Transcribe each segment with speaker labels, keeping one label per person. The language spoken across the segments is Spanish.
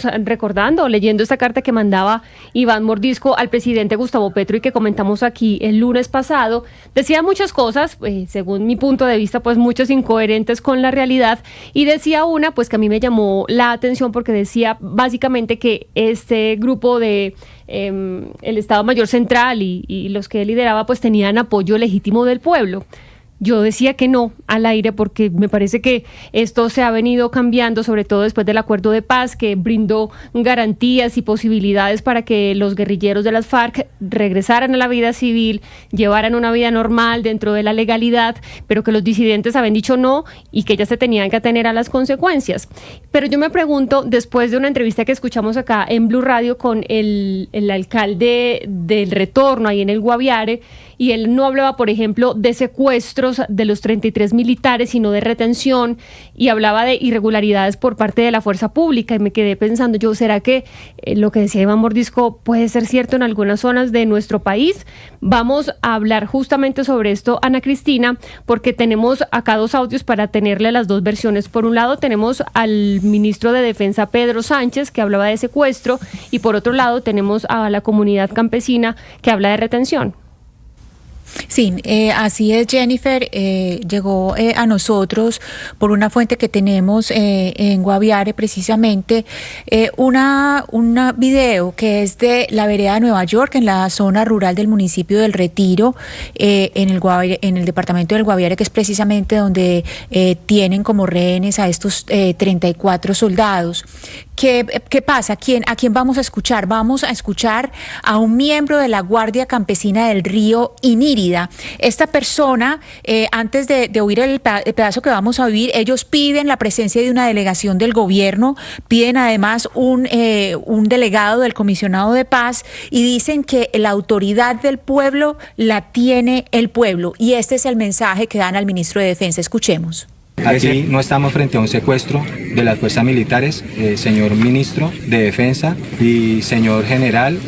Speaker 1: recordando, leyendo esta carta que mandaba Iván Mordisco al presidente Gustavo Petro y que comentamos aquí el lunes pasado, decía muchas cosas, según mi punto de vista, pues muchas incoherentes con la realidad, y decía una, pues que a mí me llamó la atención porque decía básicamente que este grupo de el Estado Mayor Central y los que él lideraba pues tenían apoyo legítimo del pueblo. Yo decía que no al aire porque me parece que esto se ha venido cambiando, sobre todo después del acuerdo de paz que brindó garantías y posibilidades para que los guerrilleros de las FARC regresaran a la vida civil, llevaran una vida normal dentro de la legalidad, pero que los disidentes habían dicho no y que ya se tenían que atener a las consecuencias. Pero yo me pregunto, después de una entrevista que escuchamos acá en Blue Radio con el alcalde del Retorno ahí en el Guaviare, y él no hablaba, por ejemplo, de secuestros de los 33 militares, sino de retención, y hablaba de irregularidades por parte de la fuerza pública, y me quedé pensando yo, ¿será que lo que decía Iván Mordisco puede ser cierto en algunas zonas de nuestro país? Vamos a hablar justamente sobre esto, Ana Cristina, porque tenemos acá dos audios para tenerle las dos versiones. Por un lado tenemos al ministro de Defensa, Pedro Sánchez, que hablaba de secuestro, y por otro lado tenemos a la comunidad campesina que habla de retención.
Speaker 2: Sí, así es, Jennifer. Llegó a nosotros por una fuente que tenemos en Guaviare, precisamente, un video que es de la vereda de Nueva York, en la zona rural del municipio del Retiro, en el departamento del Guaviare, que es precisamente donde tienen como rehenes a estos 34 soldados. ¿Qué pasa? ¿A quién vamos a escuchar? Vamos a escuchar a un miembro de la Guardia Campesina del Río Inírida. Esta persona, antes de oír el pedazo que vamos a oír, ellos piden la presencia de una delegación del gobierno, piden además un delegado del comisionado de paz y dicen que la autoridad del pueblo la tiene el pueblo. Y este es el mensaje que dan al ministro de Defensa. Escuchemos.
Speaker 3: Aquí no estamos frente a un secuestro de las fuerzas militares, señor ministro de Defensa y señor general,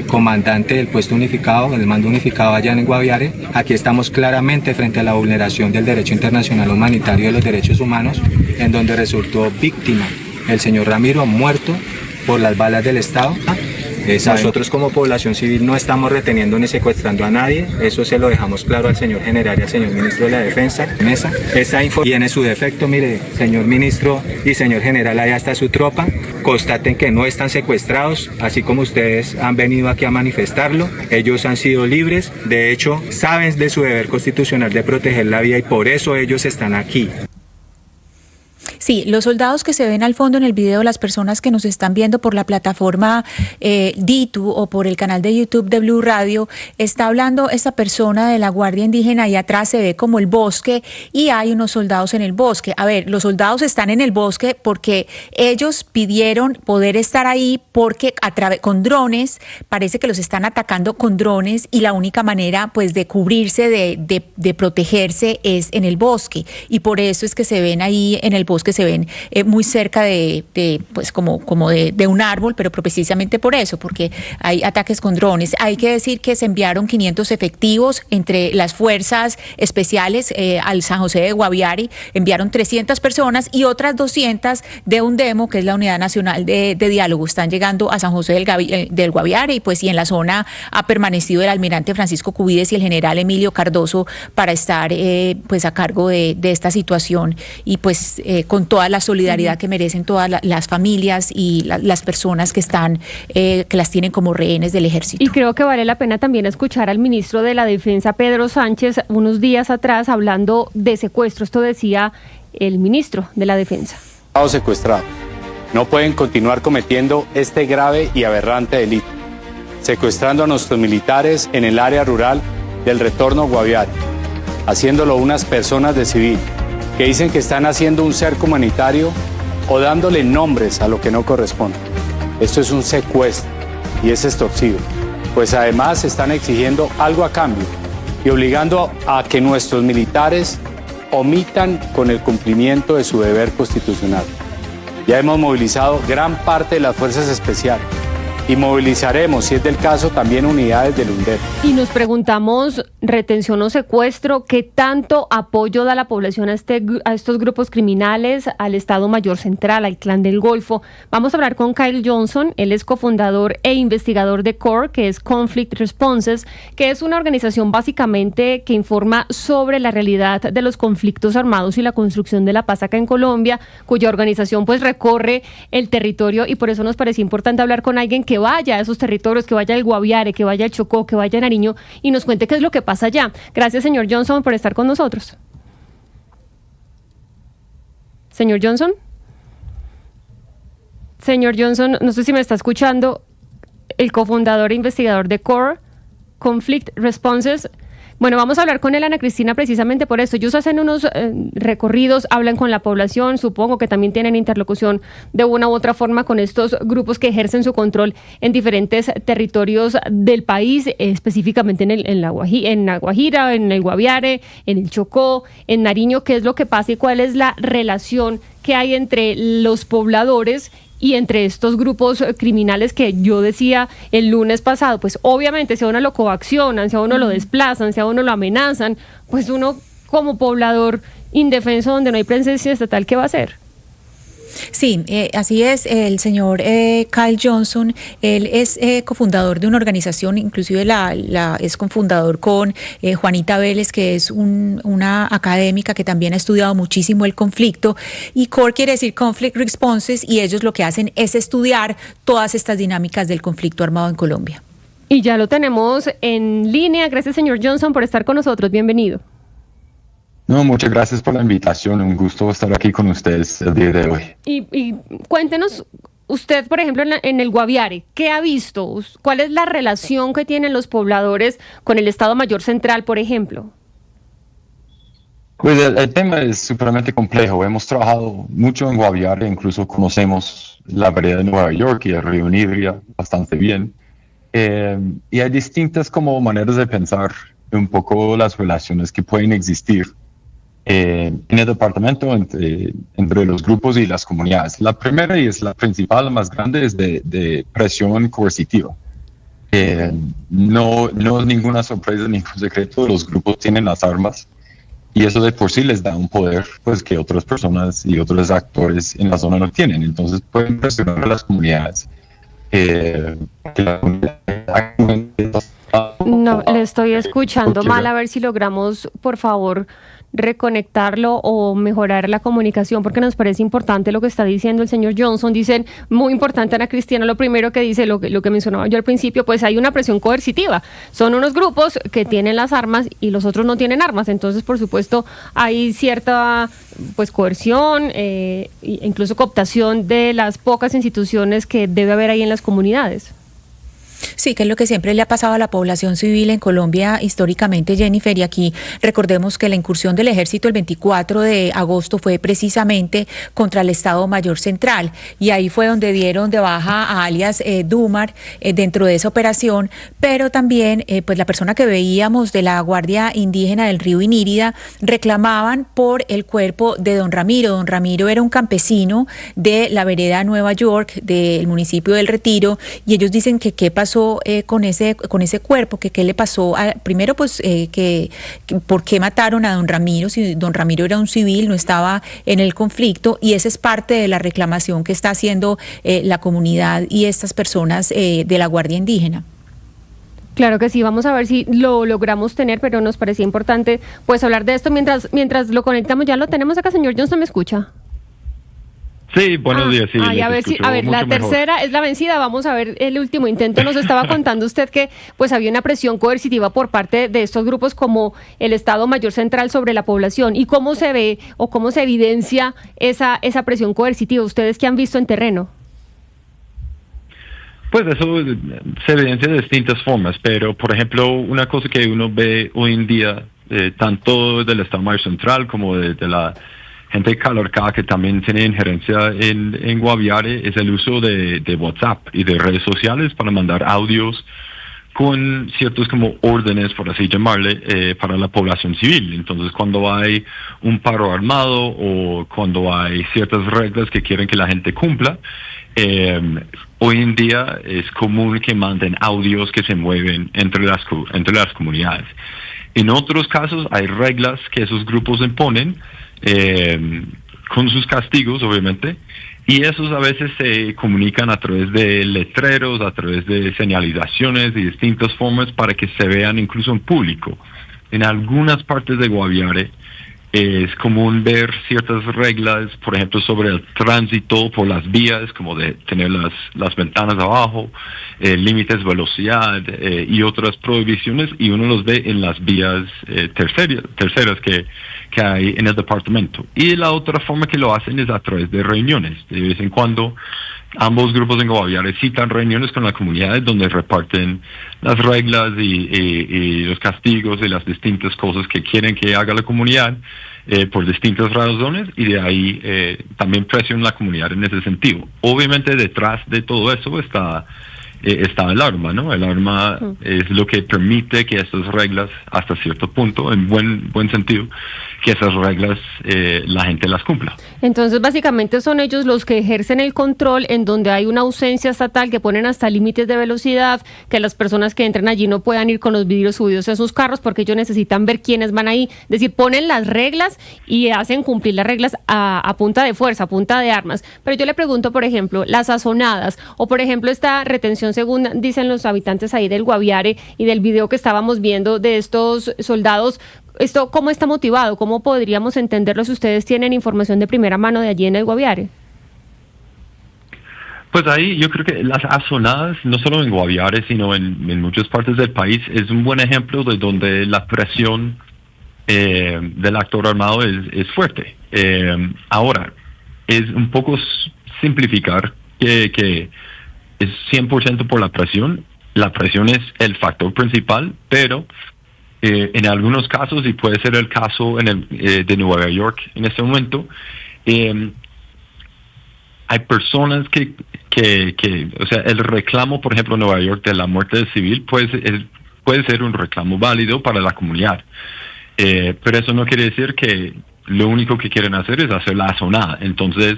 Speaker 3: comandante del puesto unificado, del mando unificado allá en Guaviare. Aquí estamos claramente frente a la vulneración del derecho internacional humanitario de los derechos humanos, en donde resultó víctima el señor Ramiro, muerto por las balas del Estado. Nosotros como población civil no estamos reteniendo ni secuestrando a nadie, eso se lo dejamos claro al señor general y al señor ministro de la Defensa. Esa info tiene su defecto, mire, señor ministro y señor general, allá está su tropa, constaten que no están secuestrados, así como ustedes han venido aquí a manifestarlo, ellos han sido libres, de hecho saben de su deber constitucional de proteger la vida y por eso ellos están aquí.
Speaker 2: Sí, los soldados que se ven al fondo en el video, las personas que nos están viendo por la plataforma DITU o por el canal de YouTube de Blue Radio, está hablando esta persona de la Guardia Indígena y atrás se ve como el bosque y hay unos soldados en el bosque. A ver, los soldados están en el bosque porque ellos pidieron poder estar ahí porque con drones, parece que los están atacando con drones y la única manera pues de cubrirse, de protegerse es en el bosque y por eso es que se ven ahí en el bosque, se ven muy cerca pues como de un árbol, pero precisamente por eso, porque hay ataques con drones. Hay que decir que se enviaron 500 efectivos entre las fuerzas especiales al San José de Guaviare, enviaron 300 personas y otras 200 de UNDEMO, que es la Unidad Nacional de Diálogo. Están llegando a San José del Guaviare y en la zona ha permanecido el almirante Francisco Cubides y el general Emilio Cardoso para estar pues a cargo de esta situación y pues con toda la solidaridad que merecen todas las familias y las personas que las tienen como rehenes del ejército.
Speaker 1: Y creo que vale la pena también escuchar al ministro de la Defensa, Pedro Sánchez, unos días atrás hablando de secuestro. Esto decía el ministro de la Defensa.
Speaker 4: Secuestrados no pueden continuar cometiendo este grave y aberrante delito, secuestrando a nuestros militares en el área rural del Retorno Guaviare, haciéndolo unas personas de civil que dicen que están haciendo un cerco humanitario o dándole nombres a lo que no corresponde. Esto es un secuestro y es extorsivo, pues además están exigiendo algo a cambio y obligando a que nuestros militares omitan con el cumplimiento de su deber constitucional. Ya hemos movilizado gran parte de las fuerzas especiales y movilizaremos, si es del caso, también unidades del UNDEP.
Speaker 1: Y nos preguntamos, retención o secuestro, ¿qué tanto apoyo da la población a estos grupos criminales, al Estado Mayor Central, al Clan del Golfo? Vamos a hablar con Kyle Johnson, él es cofundador e investigador de CORE, que es Conflict Responses, que es una organización básicamente que informa sobre la realidad de los conflictos armados y la construcción de la paz acá en Colombia, cuya organización pues recorre el territorio, y por eso nos parecía importante hablar con alguien que vaya a esos territorios, que vaya al Guaviare, que vaya al Chocó, que vaya a Nariño y nos cuente qué es lo que pasa allá. Gracias, señor Johnson, por estar con nosotros. Señor Johnson. Señor Johnson, no sé si me está escuchando, el cofundador e investigador de CORE, Conflict Responses. Bueno, vamos a hablar con él, Ana Cristina, precisamente por esto. Ellos hacen unos recorridos, hablan con la población, supongo que también tienen interlocución de una u otra forma con estos grupos que ejercen su control en diferentes territorios del país, específicamente en la Guajira, en el Guaviare, en el Chocó, en Nariño. ¿Qué es lo que pasa y cuál es la relación que hay entre los pobladores y entre estos grupos criminales que yo decía el lunes pasado? Pues obviamente si a uno lo coaccionan, si a uno lo desplazan, si a uno lo amenazan, pues uno como poblador indefenso donde no hay presencia estatal, ¿qué va a hacer?
Speaker 2: Sí, así es. El señor Kyle Johnson, él es cofundador de una organización, inclusive es cofundador con Juanita Vélez, que es una académica que también ha estudiado muchísimo el conflicto, y CORE quiere decir Conflict Responses, y ellos lo que hacen es estudiar todas estas dinámicas del conflicto armado en Colombia.
Speaker 1: Y ya lo tenemos en línea. Gracias, señor Johnson, por estar con nosotros. Bienvenido.
Speaker 5: No, muchas gracias por la invitación. Un gusto estar aquí con ustedes el día de hoy.
Speaker 1: Y cuéntenos, usted, por ejemplo, en el Guaviare, ¿qué ha visto? ¿Cuál es la relación que tienen los pobladores con el Estado Mayor Central, por ejemplo?
Speaker 5: Pues el tema es supremamente complejo. Hemos trabajado mucho en Guaviare, incluso conocemos la vereda de Nueva York y el río Nidria bastante bien. Y hay distintas como maneras de pensar un poco las relaciones que pueden existir en el departamento entre los grupos y las comunidades. La primera y es la principal, la más grande, es de presión coercitiva. No es ninguna sorpresa, ningún secreto, los grupos tienen las armas y eso de por sí les da un poder pues que otras personas y otros actores en la zona no tienen. Entonces pueden presionar a las comunidades.
Speaker 1: No, le estoy escuchando mal, a ver si logramos, por favor, reconectarlo o mejorar la comunicación, porque nos parece importante lo que está diciendo el señor Johnson. Dicen, muy importante, Ana Cristina, lo primero que dice, lo que mencionaba yo al principio, pues hay una presión coercitiva. Son unos grupos que tienen las armas y los otros no tienen armas, entonces por supuesto hay cierta pues coerción, incluso cooptación de las pocas instituciones que debe haber ahí en las comunidades.
Speaker 2: Sí, que es lo que siempre le ha pasado a la población civil en Colombia históricamente, Jennifer, y aquí recordemos que la incursión del ejército el 24 de agosto fue precisamente contra el Estado Mayor Central, y ahí fue donde dieron de baja a alias Dumar dentro de esa operación, pero también pues la persona que veíamos de la Guardia Indígena del Río Inírida reclamaban por el cuerpo de don Ramiro. Don Ramiro era un campesino de la vereda Nueva York, del municipio del Retiro, y ellos dicen que qué pasó con ese cuerpo, que qué le pasó primero pues que por qué mataron a don Ramiro, si don Ramiro era un civil, no estaba en el conflicto, y esa es parte de la reclamación que está haciendo la comunidad y estas personas de la Guardia Indígena.
Speaker 1: Claro que sí, vamos a ver si lo logramos tener, pero nos parecía importante pues hablar de esto mientras lo conectamos. Ya lo tenemos acá, señor Johnson, ¿me escucha?
Speaker 6: Sí, buenos días. Sí,
Speaker 1: a ver, la tercera mejor es la vencida. Vamos a ver el último intento. Nos estaba contando usted que pues había una presión coercitiva por parte de estos grupos como el Estado Mayor Central sobre la población. ¿Y cómo se ve o cómo se evidencia esa presión coercitiva? ¿Ustedes qué han visto en terreno?
Speaker 6: Pues eso se evidencia de distintas formas, pero por ejemplo, una cosa que uno ve hoy en día, tanto del Estado Mayor Central como de la gente de Calarcá, que también tiene injerencia en Guaviare, es el uso de WhatsApp y de redes sociales para mandar audios con ciertos como órdenes, por así llamarle, para la población civil. Entonces, cuando hay un paro armado o cuando hay ciertas reglas que quieren que la gente cumpla, Hoy en día es común que manden audios que se mueven entre las comunidades. En otros casos hay reglas que esos grupos imponen, con sus castigos, obviamente, y esos a veces se comunican a través de letreros, a través de señalizaciones y distintas formas para que se vean incluso en público. En algunas partes de Guaviare es común ver ciertas reglas, por ejemplo, sobre el tránsito por las vías, como de tener las ventanas abajo, límites de velocidad y otras prohibiciones, y uno los ve en las vías terceras que hay en el departamento. Y la otra forma que lo hacen es a través de reuniones. De vez en cuando ambos grupos en Guaviare citan reuniones con la comunidad donde reparten las reglas y los castigos y las distintas cosas que quieren que haga la comunidad por distintas razones, y de ahí también presionan la comunidad en ese sentido. Obviamente detrás de todo eso está el arma, ¿no? El arma es lo que permite que estas reglas, hasta cierto punto, en buen sentido, que esas reglas la gente las cumpla.
Speaker 1: Entonces, básicamente son ellos los que ejercen el control en donde hay una ausencia estatal, que ponen hasta límites de velocidad, que las personas que entren allí no puedan ir con los vidrios subidos en sus carros porque ellos necesitan ver quiénes van ahí. Es decir, ponen las reglas y hacen cumplir las reglas a punta de fuerza, a punta de armas. Pero yo le pregunto, por ejemplo, las azonadas o, por ejemplo, esta retención, según dicen los habitantes ahí del Guaviare y del video que estábamos viendo de estos soldados, ¿esto cómo está motivado? ¿Cómo podríamos entenderlo si ustedes tienen información de primera mano de allí en el Guaviare?
Speaker 6: Pues ahí yo creo que las azonadas, no solo en Guaviare, sino en muchas partes del país, es un buen ejemplo de donde la presión del actor armado es fuerte. Ahora, es un poco simplificar que es 100% por la presión. La presión es el factor principal, pero en algunos casos, y puede ser el caso de Nueva York en este momento, hay personas que, o sea, el reclamo, por ejemplo, en Nueva York de la muerte civil puede ser un reclamo válido para la comunidad. Pero eso no quiere decir que lo único que quieren hacer es hacer la azonada. Entonces,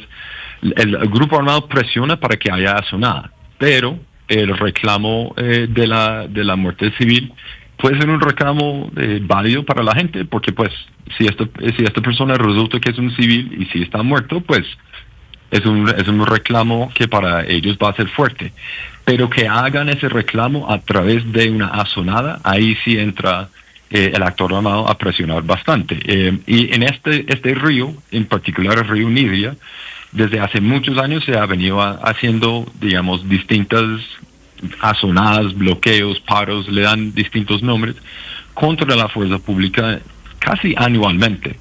Speaker 6: el grupo armado presiona para que haya azonada, pero el reclamo de la muerte civil puede ser un reclamo válido para la gente, porque pues si esta persona resulta que es un civil y si está muerto, pues es un reclamo que para ellos va a ser fuerte. Pero que hagan ese reclamo a través de una azonada, ahí sí entra el actor armado a presionar bastante. Y en este río, en particular el río Nidria, desde hace muchos años se ha venido haciendo, digamos, distintas azonadas, bloqueos, paros, le dan distintos nombres, contra la fuerza pública casi anualmente,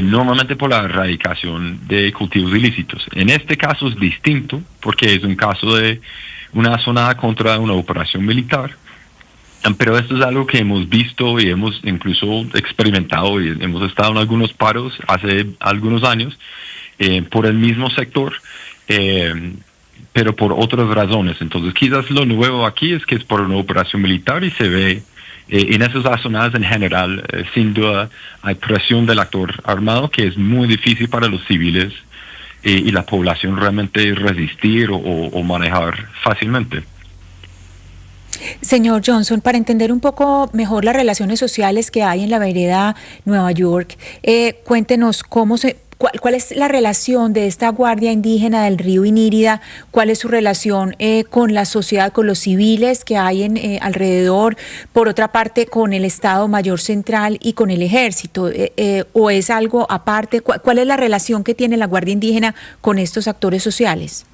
Speaker 6: normalmente por la erradicación de cultivos ilícitos. En este caso es distinto, porque es un caso de una azonada contra una operación militar, pero esto es algo que hemos visto y hemos incluso experimentado y hemos estado en algunos paros hace algunos años por el mismo sector, pero por otras razones. Entonces quizás lo nuevo aquí es que es por una operación militar y se ve en esas zonas en general, sin duda hay presión del actor armado que es muy difícil para los civiles y la población realmente resistir o manejar fácilmente.
Speaker 2: Señor Johnson, para entender un poco mejor las relaciones sociales que hay en la vereda Nueva York, cuéntenos ¿Cuál es la relación de esta guardia indígena del río Inírida? ¿Cuál es su relación con la sociedad, con los civiles que hay alrededor? Por otra parte, con el Estado Mayor Central y con el Ejército. ¿O es algo aparte? ¿Cuál es la relación que tiene la guardia indígena con estos actores sociales?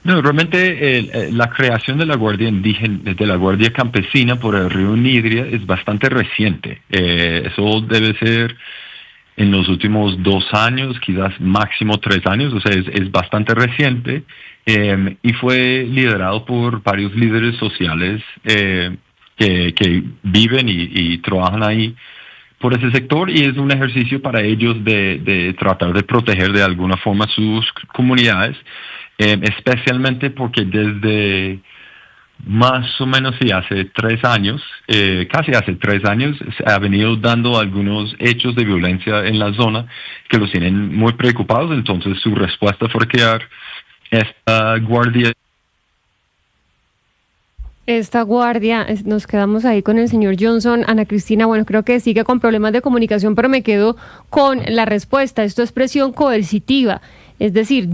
Speaker 6: No, realmente la creación de la guardia indígena, de la guardia campesina por el río Nidria es bastante reciente. Eso debe ser en los últimos 2 años, quizás máximo 3 años, o sea, es bastante reciente, y fue liderado por varios líderes sociales que viven y trabajan ahí por ese sector, y es un ejercicio para ellos de tratar de proteger de alguna forma sus comunidades, especialmente porque desde más o menos hace 3 años, casi hace 3 años, se ha venido dando algunos hechos de violencia en la zona que los tienen muy preocupados. Entonces su respuesta fue crear esta guardia.
Speaker 1: Esta guardia, nos quedamos ahí con el señor Johnson. Ana Cristina, bueno, creo que sigue con problemas de comunicación, pero me quedo con la respuesta. Esto es presión coercitiva. Es decir,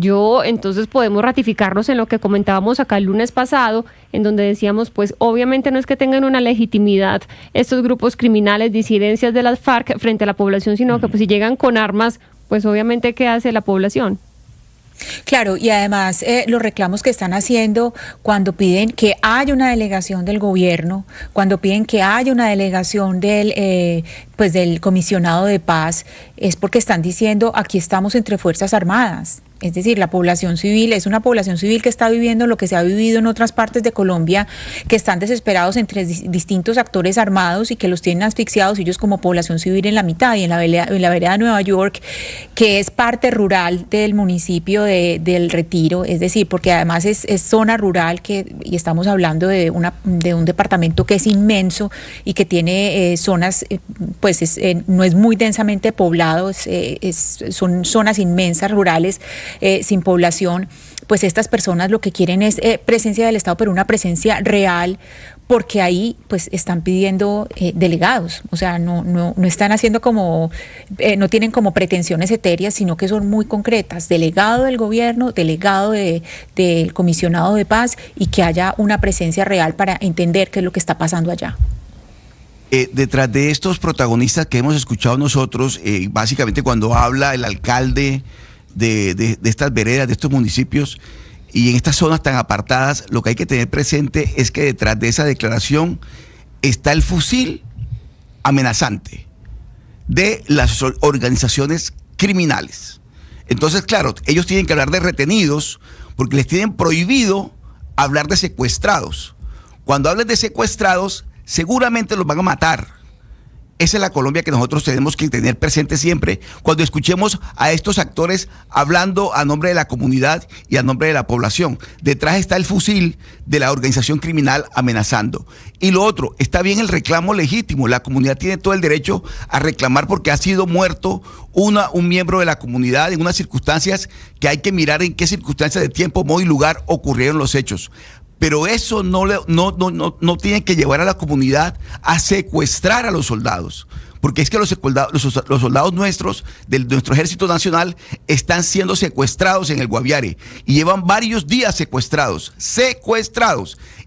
Speaker 1: entonces podemos ratificarnos en lo que comentábamos acá el lunes pasado, en donde decíamos, pues obviamente no es que tengan una legitimidad estos grupos criminales, disidencias de las FARC frente a la población, sino que pues si llegan con armas, pues obviamente ¿qué hace la población?
Speaker 2: Claro, y además los reclamos que están haciendo cuando piden que haya una delegación del gobierno, cuando piden que haya una delegación del comisionado de paz, es porque están diciendo aquí estamos entre Fuerzas Armadas. Es decir, la población civil es una población civil que está viviendo lo que se ha vivido en otras partes de Colombia, que están desesperados entre distintos actores armados y que los tienen asfixiados ellos como población civil en la mitad. Y en la vereda de Nueva York, que es parte rural del municipio del Retiro, es decir, porque además es zona rural, y estamos hablando de un departamento que es inmenso y que tiene zonas, no es muy densamente poblado, son zonas inmensas rurales, sin población. Pues estas personas lo que quieren es presencia del Estado, pero una presencia real, porque ahí pues están pidiendo delegados, o sea, no están haciendo no tienen como pretensiones etéreas, sino que son muy concretas: delegado del gobierno, delegado del comisionado de paz, y que haya una presencia real para entender qué es lo que está pasando allá.
Speaker 7: Detrás de estos protagonistas que hemos escuchado nosotros, básicamente cuando habla el alcalde de estas veredas, de estos municipios y en estas zonas tan apartadas, lo que hay que tener presente es que detrás de esa declaración está el fusil amenazante de las organizaciones criminales. Entonces, claro, ellos tienen que hablar de retenidos porque les tienen prohibido hablar de secuestrados. Cuando hablen de secuestrados, seguramente los van a matar. Esa es la Colombia que nosotros tenemos que tener presente siempre cuando escuchemos a estos actores hablando a nombre de la comunidad y a nombre de la población. Detrás está el fusil de la organización criminal amenazando. Y lo otro, está bien el reclamo legítimo. La comunidad tiene todo el derecho a reclamar porque ha sido muerto un miembro de la comunidad en unas circunstancias que hay que mirar en qué circunstancias de tiempo, modo y lugar ocurrieron los hechos. Pero eso no tiene que llevar a la comunidad a secuestrar a los soldados. Porque es que los soldados nuestros, de nuestro Ejército Nacional, están siendo secuestrados en el Guaviare. Y llevan varios días secuestrados.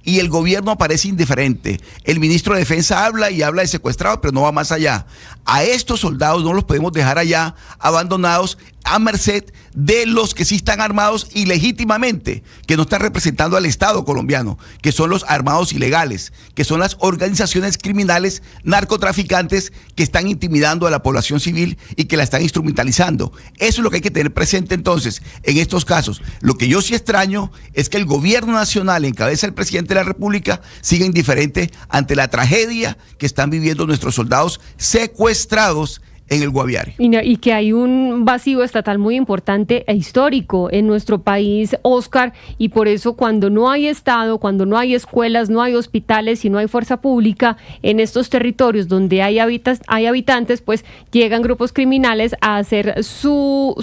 Speaker 7: Y el gobierno parece indiferente. El ministro de Defensa habla de secuestrados, pero no va más allá. A estos soldados no los podemos dejar allá abandonados a merced de los que sí están armados ilegítimamente, que no están representando al Estado colombiano, que son los armados ilegales, que son las organizaciones criminales narcotraficantes que están intimidando a la población civil y que la están instrumentalizando. Eso es lo que hay que tener presente entonces en estos casos. Lo que yo sí extraño es que el gobierno nacional, en cabeza del presidente de la República, siga indiferente ante la tragedia que están viviendo nuestros soldados secuestrados en el Guaviare.
Speaker 1: Y que hay un vacío estatal muy importante e histórico en nuestro país, Oscar, y por eso cuando no hay Estado, cuando no hay escuelas, no hay hospitales y no hay fuerza pública en estos territorios donde hay habitantes, pues llegan grupos criminales a hacer sus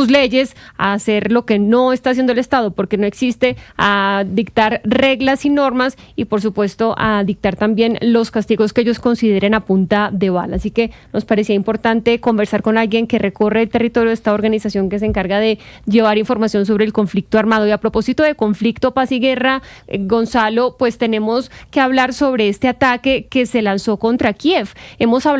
Speaker 1: leyes, a hacer lo que no está haciendo el Estado, porque no existe, a dictar reglas y normas y por supuesto a dictar también los castigos que ellos consideren a punta de bala. Así que nos parecía importante conversar con alguien que recorre el territorio de esta organización que se encarga de llevar información sobre el conflicto armado. Y a propósito de conflicto, paz y guerra, Gonzalo, pues tenemos que hablar sobre este ataque que se lanzó contra Kiev. Hemos hablado